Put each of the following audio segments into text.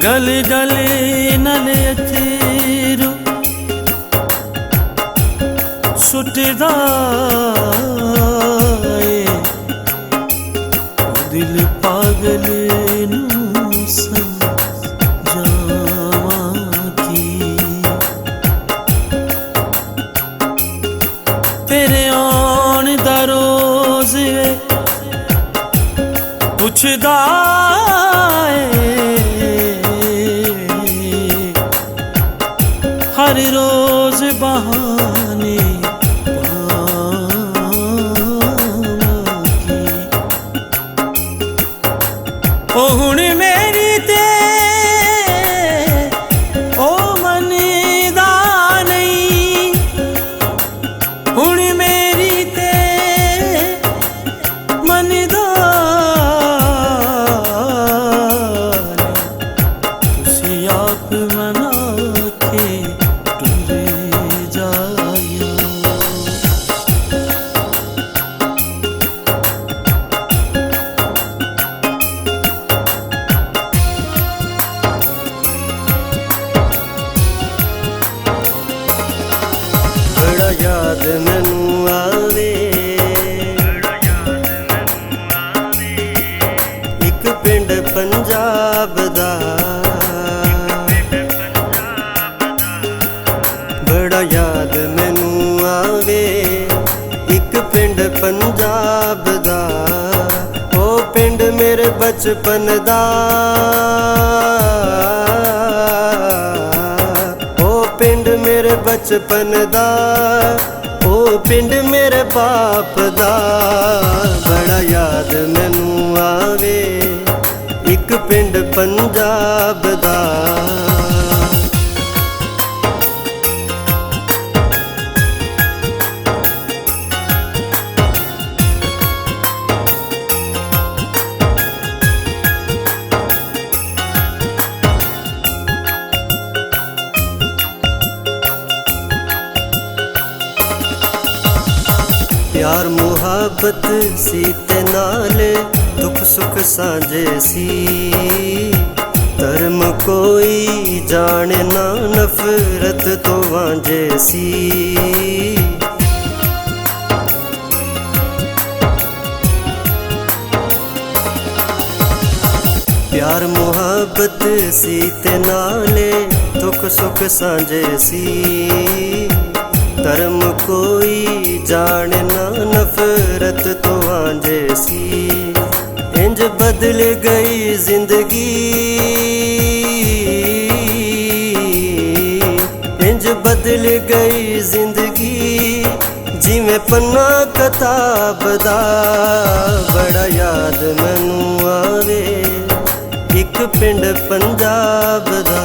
गल गल नल अथरू सुटदा दिल पागल नू समझावां की तेरे आने दा रोज़ पुछदा हर रोज बहाने ओ हुण मेरी ते ओ मनदा नहीं हुण मेरी ते मनदा तुसी आप मना के याद मैनू आवे एक पिंड पंजाब दा बड़ा याद मैनू आवे एक पिंड पंजाब दा ओ पिंड मेरे बचपन दा ओ पिंड मेरे बचपन दा ओ पिंड मेरे बाप दा बड़ा याद मैनू आवे एक पिंड पंजाब दा प्यार मुहब्बत सी ते नाल दुख सुख सांझे सी धर्म कोई जाने ना नफरत तो वांझे सी प्यार मुहब्बत सी ते नाले दुख सुख सांझे सी धर्म कोई जाने ना नफरत तो वांझे सी इंज बदल गई जिंदगी इंज बदल गई जिंदगी जिमें पन्ना किताब दा बड़ा याद मैनू आवे एक पिंड पंजाब दा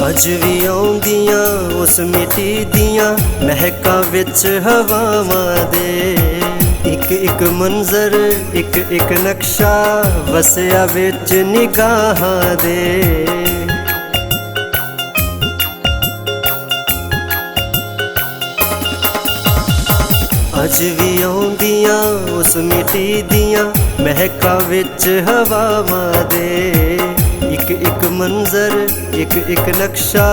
अज भी आउंदियां उस मिट्टी दियां महकां विच हवावां दे एक एक मंजर एक एक नक्शा वसिया विच निगाहां दे अज भी आउंदियां उस मिट्टी दियां महकां विच हवावां दे एक एक मंजर एक एक नक्शा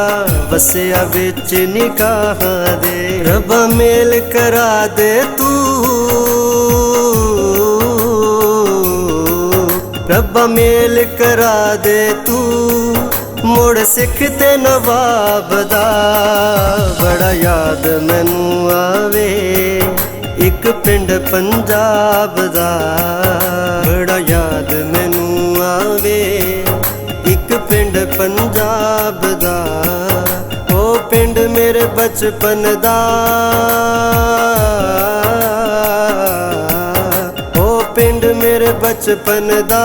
वसिया विच निगाहां दे रब्बा मेल करा दे तू रब्बा मेल करा दे तू मुड़ सिख ते नवाब दा बड़ा याद मैनू आवे एक पिंड पंजाब दा बड़ा याद मैनू आवे एक पिंड पंजाब दा ओ पिंड मेरे बचपन दा ओ पिंड मेरे बचपन दा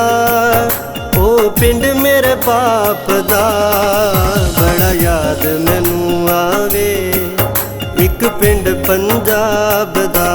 ओ पिंड मेरे बाप दा बड़ा याद मैनू आवे एक पिंड पंजाब दा।